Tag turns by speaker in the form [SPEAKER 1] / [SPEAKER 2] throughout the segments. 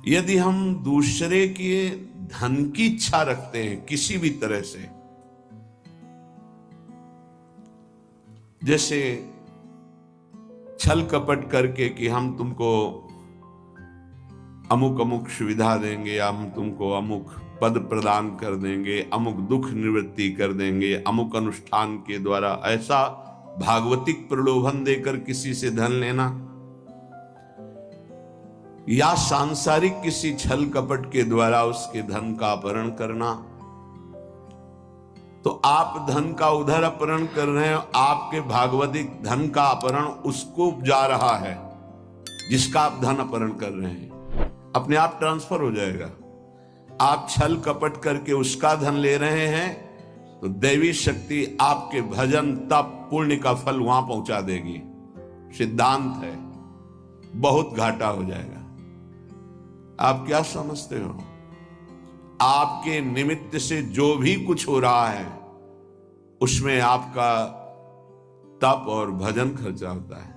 [SPEAKER 1] यदि हम दूसरे के धन की इच्छा रखते हैं किसी भी तरह से, जैसे छल कपट करके कि हम तुमको अमुक अमुक सुविधा देंगे, या हम तुमको अमुक पद प्रदान कर देंगे, अमुक दुख निवृत्ति कर देंगे, अमुक अनुष्ठान के द्वारा, ऐसा भागवतिक प्रलोभन देकर किसी से धन लेना, या सांसारिक किसी छल कपट के द्वारा उसके धन का अपहरण करना, तो आप धन का उधर अपहरण कर रहे हैं, आपके भागवतिक धन का अपहरण उसको जा रहा है जिसका आप धन अपहरण कर रहे हैं, अपने आप ट्रांसफर हो जाएगा। आप छल कपट करके उसका धन ले रहे हैं तो दैवी शक्ति आपके भजन तप पुण्य का फल वहां पहुंचा देगी। सिद्धांत है, बहुत घाटा हो जाएगा। आप क्या समझते हो? आपके निमित्त से जो भी कुछ हो रहा है उसमें आपका तप और भजन खर्चा होता है।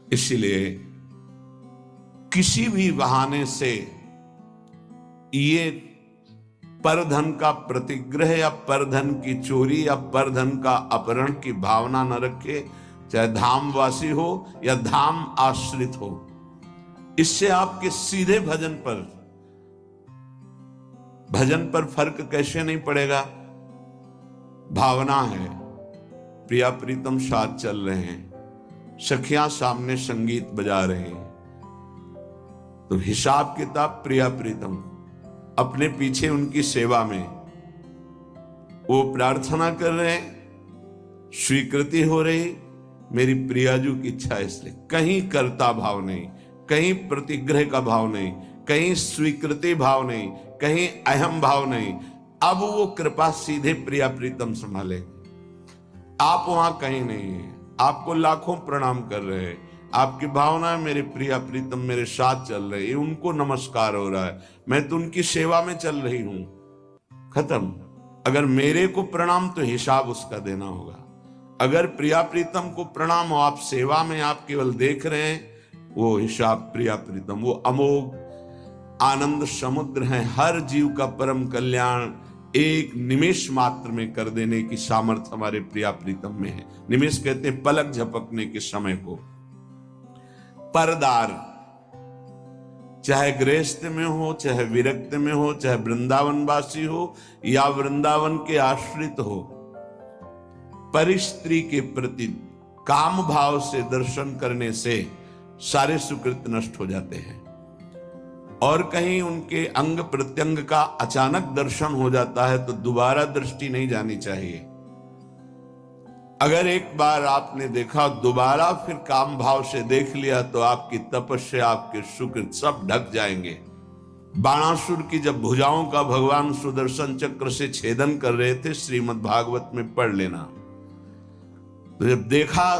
[SPEAKER 1] इसलिए किसी भी बहाने से ये परधन का प्रतिग्रह या परधन की चोरी या परधन का अपहरण की भावना न रखे, चाहे धामवासी हो या धाम आश्रित हो। इससे आपके सीधे भजन पर फर्क कैसे नहीं पड़ेगा? भावना है, प्रिया प्रीतम साथ चल रहे हैं, सखियां सामने संगीत बजा रहे हैं, तो हिसाब किताब प्रिया प्रीतम अपने पीछे उनकी सेवा में वो प्रार्थना कर रहे हैं, स्वीकृति हो रही, मेरी प्रियाजू की इच्छा, इसलिए कहीं कर्ता भाव नहीं, कहीं प्रतिग्रह का भाव नहीं, कहीं स्वीकृति भाव नहीं, कहीं अहम भाव नहीं। अब वो कृपा सीधे प्रिया प्रीतम संभाले, आप वहां कहीं नहीं है। आपको लाखों प्रणाम कर रहे हैं, आपकी भावना है मेरे प्रिया प्रीतम मेरे साथ चल रहे हैं, उनको नमस्कार हो रहा है, मैं तो उनकी सेवा में चल रही हूं। खत्म। अगर मेरे को प्रणाम तो हिसाब उसका देना होगा। अगर प्रिया प्रीतम को प्रणाम हो, आप सेवा में आप केवल देख रहे हैं, वो हिसाब प्रिया प्रीतम, वो अमोघ आनंद समुद्र है। हर जीव का परम कल्याण एक निमेष मात्र में कर देने की सामर्थ्य हमारे प्रिया प्रीतम में है। निमेष कहते हैं पलक झपकने के समय को। परदार चाहे गृहस्थ में हो, चाहे विरक्त में हो, चाहे वृंदावनवासी हो या वृंदावन के आश्रित हो, परिस्त्री के प्रति काम भाव से दर्शन करने से सारे सुकृत नष्ट हो जाते हैं। और कहीं उनके अंग प्रत्यंग का अचानक दर्शन हो जाता है तो दोबारा दृष्टि नहीं जानी चाहिए। अगर एक बार आपने देखा, दोबारा फिर काम भाव से देख लिया तो आपकी तपस्या, आपके सुकृत सब ढक जाएंगे। बाणासुर की जब भुजाओं का भगवान सुदर्शन चक्र से छेदन कर रहे थे, श्रीमद् भागवत में पढ़ लेना, तो जब देखा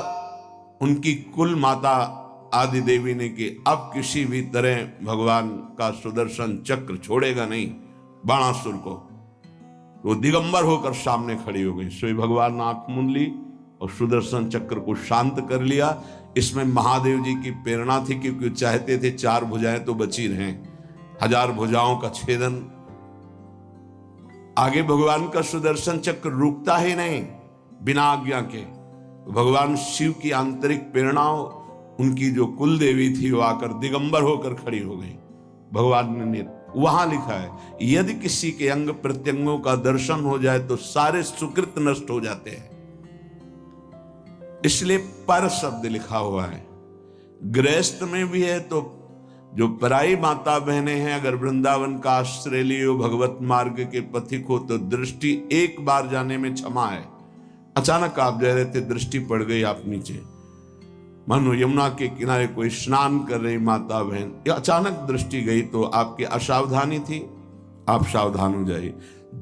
[SPEAKER 1] उनकी कुल माता आदि देवी ने कि अब किसी भी तरह भगवान का सुदर्शन चक्र छोड़ेगा नहीं बाणासुर को, वो दिगंबर होकर सामने खड़ी हो गई। सोई भगवान ने आंख मूंद ली और सुदर्शन चक्र को शांत कर लिया। इसमें महादेव जी की प्रेरणा थी, क्योंकि चाहते थे 4 भुजाएं तो बची रहें, 1000 भुजाओं का छेदन। आगे भगवान का सुदर्शन चक्र रुकता ही नहीं बिना आज्ञा के। भगवान शिव की आंतरिक प्रेरणाओं, उनकी जो कुल देवी थी वो आकर दिगंबर होकर खड़ी हो गई। भगवान ने वहां लिखा है, यदि किसी के अंग प्रत्यंगों का दर्शन हो जाए तो सारे सुकृत नष्ट हो जाते हैं। इसलिए पर शब्द लिखा हुआ है। गृहस्थ में भी है तो जो पराई माता बहनें हैं, अगर वृंदावन का आश्रय लियो, भगवत मार्ग के पथिक हो, तो दृष्टि एक बार जाने में क्षमा है। अचानक आप जा रहे थे, दृष्टि पड़ गई आप नीचे, मानो यमुना के किनारे कोई स्नान कर रही माता बहन, या अचानक दृष्टि गई तो आपकी असावधानी थी, आप सावधान हो जाइए।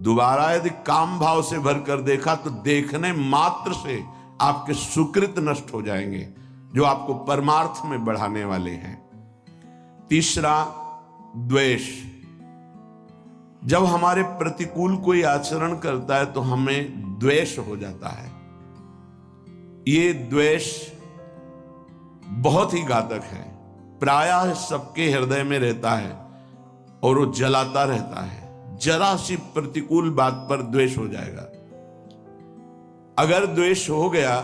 [SPEAKER 1] दोबारा यदि काम भाव से भरकर देखा तो देखने मात्र से आपके सुकृत नष्ट हो जाएंगे, जो आपको परमार्थ में बढ़ाने वाले हैं। तीसरा, द्वेष। जब हमारे प्रतिकूल कोई आचरण करता है तो हमें द्वेष हो जाता है। ये द्वेष बहुत ही घातक है, प्रायः सबके हृदय में रहता है। और वो जलाता रहता है। जरा सी प्रतिकूल बात पर द्वेष हो जाएगा। अगर द्वेष हो गया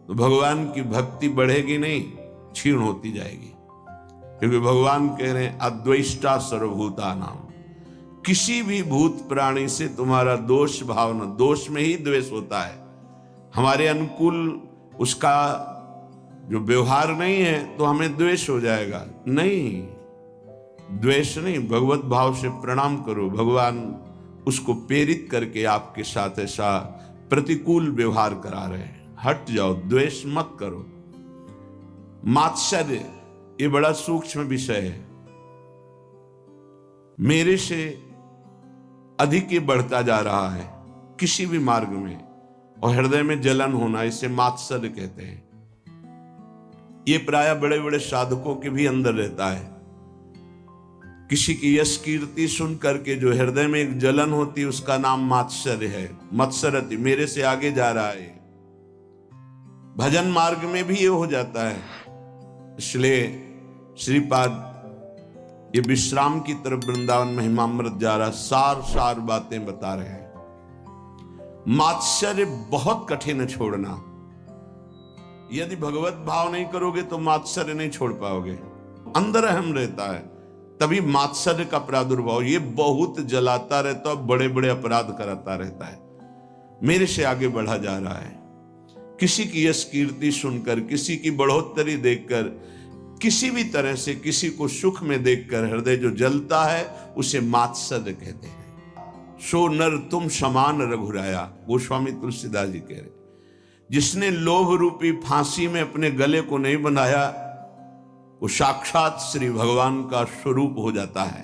[SPEAKER 1] तो भगवान की भक्ति बढ़ेगी नहीं, क्षीण होती जाएगी। क्योंकि भगवान कह रहे हैं अद्वेष्टा सर्वभूता नाम, किसी भी भूत प्राणी से तुम्हारा दोष भावना, दोष में ही द्वेष होता है। हमारे अनुकूल उसका जो व्यवहार नहीं है तो हमें द्वेष हो जाएगा। नहीं, द्वेष नहीं, भगवत भाव से प्रणाम करो। भगवान उसको प्रेरित करके आपके साथ ऐसा प्रतिकूल व्यवहार करा रहे हैं। हट जाओ, द्वेष मत करो। मात्सर्य ये बड़ा सूक्ष्म विषय है। मेरे से अधिक ये बढ़ता जा रहा है किसी भी मार्ग में, और हृदय में जलन होना, इसे मात्सर्य कहते हैं। ये प्राय बड़े बड़े साधकों के भी अंदर रहता है। किसी की यश कीर्ति सुन करके जो हृदय में एक जलन होती है उसका नाम मात्सर्य है। मत्सरति, मेरे से आगे जा रहा है। भजन मार्ग में भी ये हो जाता है। इसलिए श्रीपाद ये विश्राम की तरफ वृंदावन महिमामृत जा रहा, सार सार बातें बता रहे हैं। मात्सर्य बहुत कठिन है छोड़ना। यदि भगवत भाव नहीं करोगे तो मात्सर्य नहीं छोड़ पाओगे। अंदर अहम रहता है तभी मात्सर्य का प्रादुर्भाव, ये बहुत जलाता रहता है, बड़े बड़े अपराध कराता रहता है। मेरे से आगे बढ़ा जा रहा है। किसी की यश कीर्ति सुनकर, किसी की बढ़ोतरी देखकर, किसी भी तरह से किसी को सुख में देखकर हृदय जो जलता है उसे मात्सर्य कहते हैं। सो नर तुम समान रघुराया, गोस्वामी तुलसीदास जी कह रहे। जिसने लोभ रूपी फांसी में अपने गले को नहीं बनाया वो साक्षात श्री भगवान का स्वरूप हो जाता है।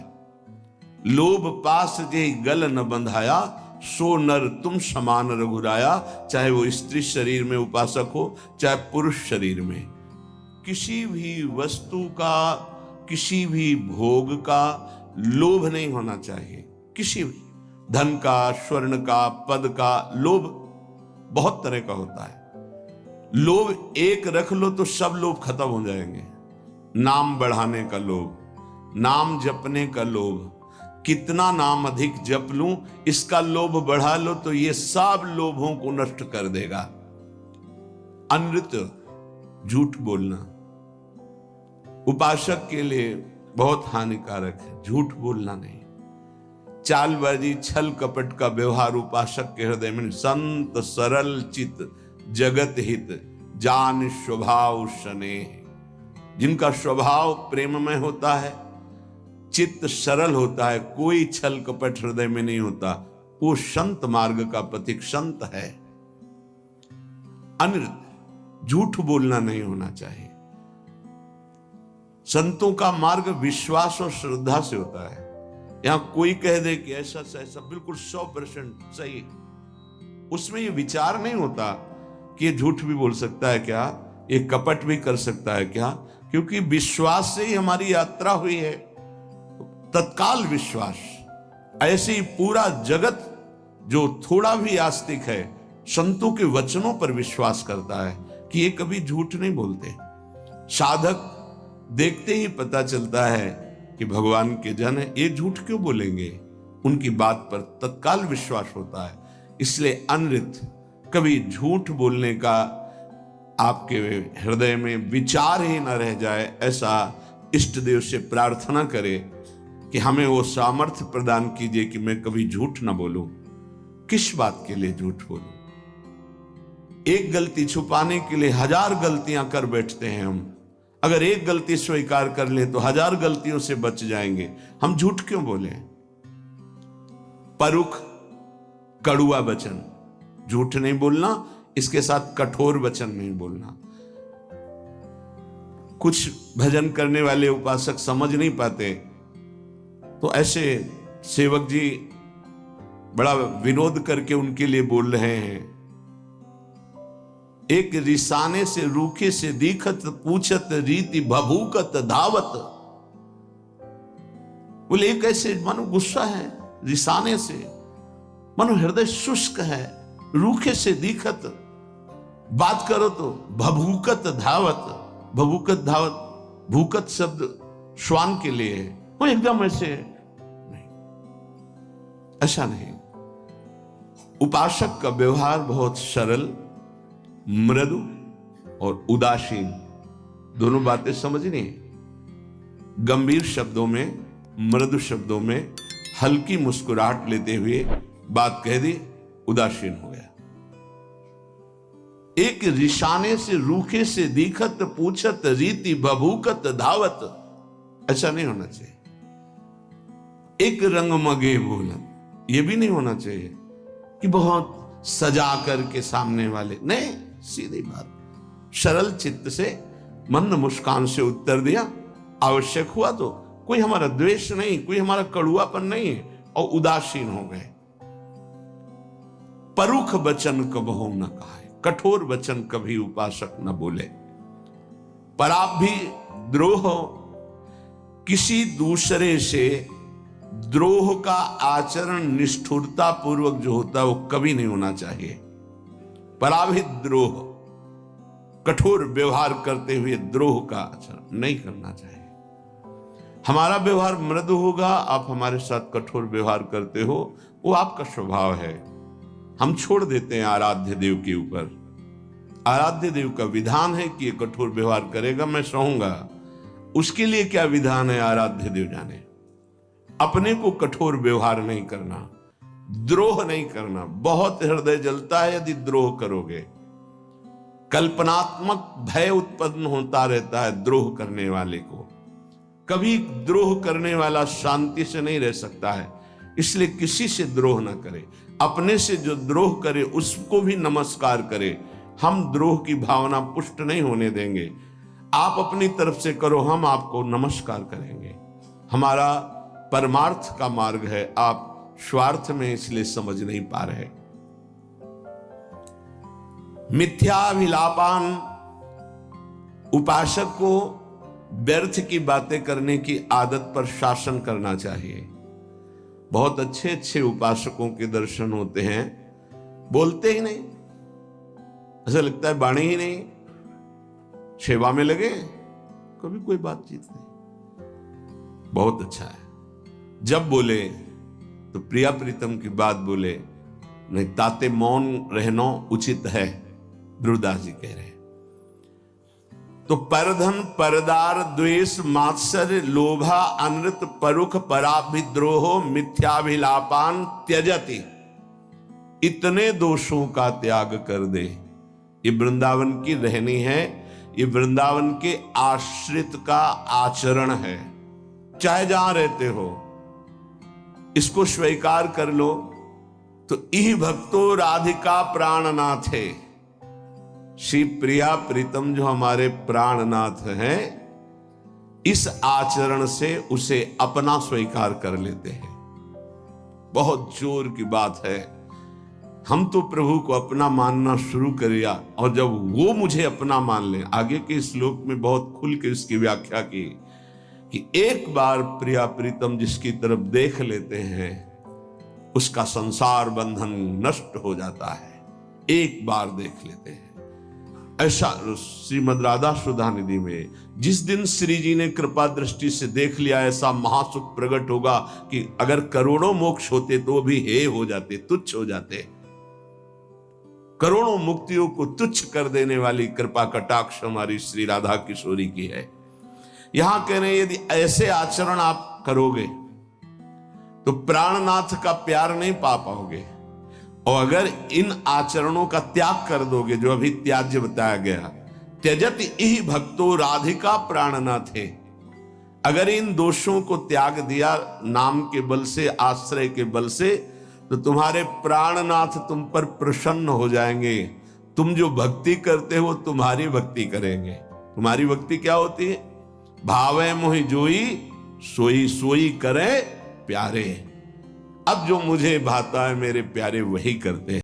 [SPEAKER 1] लोभ पास जे गल न बंधाया, सो नर तुम समान रघुराया। चाहे वो स्त्री शरीर में उपासक हो, चाहे पुरुष शरीर में। किसी भी वस्तु का, किसी भी भोग का लोभ नहीं होना चाहिए। किसी भी धन का, स्वर्ण का, पद का लोभ बहुत तरह का होता है। लोभ एक रख लो तो सब लोभ खत्म हो जाएंगे। नाम बढ़ाने का लोभ, नाम जपने का लोभ, कितना नाम अधिक जप लूं इसका लोभ बढ़ा लो तो ये सब लोभों को नष्ट कर देगा। अनृत, झूठ बोलना उपासक के लिए बहुत हानिकारक है। झूठ बोलना नहीं, चालबाजी, छल कपट का व्यवहार उपासक के हृदय में। संत सरल चित जगत हित, जान स्वभाव स्नेह। जिनका स्वभाव प्रेममय होता है, चित्त सरल होता है, कोई छल कपट हृदय में नहीं होता, वो संत मार्ग का पथिक संत है। अनृत, झूठ बोलना नहीं होना चाहिए। संतों का मार्ग विश्वास और श्रद्धा से होता है। यहां कोई कह दे कि ऐसा से ऐसा बिल्कुल 100% सही, उसमें ये विचार नहीं होता कि ये झूठ भी बोल सकता है क्या, ये कपट भी कर सकता है क्या, क्योंकि विश्वास से ही हमारी यात्रा हुई है। तत्काल विश्वास। ऐसे ही पूरा जगत जो थोड़ा भी आस्तिक है संतों के वचनों पर विश्वास करता है कि ये कभी झूठ नहीं बोलते। साधक देखते ही पता चलता है कि भगवान के जन है, ये झूठ क्यों बोलेंगे, उनकी बात पर तत्काल विश्वास होता है। इसलिए अनृत, कभी झूठ बोलने का आपके हृदय में विचार ही न रह जाए, ऐसा इष्ट देव से प्रार्थना करें कि हमें वो सामर्थ्य प्रदान कीजिए कि मैं कभी झूठ ना बोलूं। किस बात के लिए झूठ बोलूं? एक गलती छुपाने के लिए 1000 गलतियां कर बैठते हैं हम। अगर एक गलती स्वीकार कर ले तो 1000 गलतियों से बच जाएंगे। हम झूठ क्यों बोले? परुख, कड़ुआ वचन, झूठ नहीं बोलना, इसके साथ कठोर वचन नहीं बोलना। कुछ भजन करने वाले उपासक समझ नहीं पाते तो ऐसे सेवक जी बड़ा विनोद करके उनके लिए बोल रहे हैं। एक रिसाने से रूखे से दीखत, पूछत रीति भभूकत धावत। बोले एक ऐसे मानो गुस्सा है, रिसाने से मानो हृदय शुष्क है, रूखे से दीखत, बात करो तो भभूकत धावत। भभूकत धावत, भूकत शब्द श्वान के लिए है, वो एकदम ऐसे नहीं, ऐसा नहीं। उपासक का व्यवहार बहुत सरल, मृदु और उदासीन, दोनों बातें समझनी है। गंभीर शब्दों में, मृदु शब्दों में हल्की मुस्कुराहट लेते हुए बात कह दी, उदासीन हो गया। एक रिशाने से, रूखे से, दीखत पूछत, रीति बभूकत धावत, ऐसा नहीं होना चाहिए। एक रंग मगे बोलन, ये भी नहीं होना चाहिए कि बहुत सजा करके सामने वाले, नहीं, सीधी बात, सरल चित्त से, मंद मुस्कान से उत्तर दिया। आवश्यक हुआ तो, कोई हमारा द्वेष नहीं, कोई हमारा कड़ुआपन नहीं है, और उदासीन हो गए। परुख वचन कबहु न कहा, कठोर वचन कभी उपासक न बोले। पर आप भी द्रोह, किसी दूसरे से द्रोह का आचरण निष्ठुरता पूर्वक जो होता है वो कभी नहीं होना चाहिए। पराभित द्रोह, कठोर व्यवहार करते हुए द्रोह का आचरण नहीं करना चाहिए। हमारा व्यवहार मृदु होगा, आप हमारे साथ कठोर व्यवहार करते हो, वो आपका स्वभाव है, हम छोड़ देते हैं आराध्य देव के ऊपर। आराध्य देव का विधान है कि ये कठोर व्यवहार करेगा, मैं सहूंगा। उसके लिए क्या विधान है आराध्य देव जाने। अपने को कठोर व्यवहार नहीं करना, द्रोह नहीं करना। बहुत हृदय जलता है यदि द्रोह करोगे। कल्पनात्मक भय उत्पन्न होता रहता है द्रोह करने वाले को। कभी द्रोह करने वाला शांति से नहीं रह सकता है, इसलिए किसी से द्रोह ना करे। अपने से जो द्रोह करे उसको भी नमस्कार करे। हम द्रोह की भावना पुष्ट नहीं होने देंगे। आप अपनी तरफ से करो, हम आपको नमस्कार करेंगे। हमारा परमार्थ का मार्ग है, आप स्वार्थ में इसलिए समझ नहीं पा रहे। मिथ्याभिलापान, उपासक को व्यर्थ की बातें करने की आदत पर शासन करना चाहिए। बहुत अच्छे अच्छे उपासकों के दर्शन होते हैं, बोलते ही नहीं, ऐसा लगता है बाणी ही नहीं, सेवा में लगे, कभी कोई बातचीत नहीं। बहुत अच्छा है, जब बोले तो प्रिया प्रीतम की बात बोले, नहीं ताते मौन रहना उचित है, ध्रुवदास जी कह रहे हैं। तो परधन, परदार, द्वेष, मात्सर्य, लोभा, अनृत, परुख, पराभिद्रोह, मिथ्याभिलापान त्यजति, इतने दोषों का त्याग कर दे। ये वृंदावन की रहनी है, ये वृंदावन के आश्रित का आचरण है। चाहे जहां रहते हो इसको स्वीकार कर लो। तो इह भक्तो राधिका प्राणनाथ है, श्री प्रिया प्रीतम जो हमारे प्राणनाथ हैं, इस आचरण से उसे अपना स्वीकार कर लेते हैं। बहुत जोर की बात है। हम तो प्रभु को अपना मानना शुरू कर दिया, और जब वो मुझे अपना मान ले, आगे के श्लोक में बहुत खुल के इसकी व्याख्या की कि एक बार प्रिया प्रीतम जिसकी तरफ देख लेते हैं उसका संसार बंधन नष्ट हो जाता है। एक बार देख लेते हैं। ऐसा श्रीमद् राधा सुधा निधि में जिस दिन श्री जी ने कृपा दृष्टि से देख लिया, ऐसा महासुख प्रकट होगा कि अगर करोड़ों मोक्ष होते तो भी हे हो जाते, तुच्छ हो जाते। करोड़ों मुक्तियों को तुच्छ कर देने वाली कृपा कटाक्ष हमारी श्री राधा किशोरी की है। यहां कह रहे हैं यदि ऐसे आचरण आप करोगे तो प्राणनाथ का प्यार नहीं पा पाओगे, और अगर इन आचरणों का त्याग कर दोगे, जो अभी त्याज्य बताया गया, त्यजत इह भक्तो राधिका प्राणनाथ है, अगर इन दोषों को त्याग दिया नाम के बल से, आश्रय के बल से, तो तुम्हारे प्राणनाथ तुम पर प्रसन्न हो जाएंगे। तुम जो भक्ति करते हो तुम्हारी भक्ति करेंगे। तुम्हारी भक्ति क्या होती है? भावे मोहि जोई सोई सोई करे प्यारे। अब जो मुझे भाता है मेरे प्यारे वही करते हैं।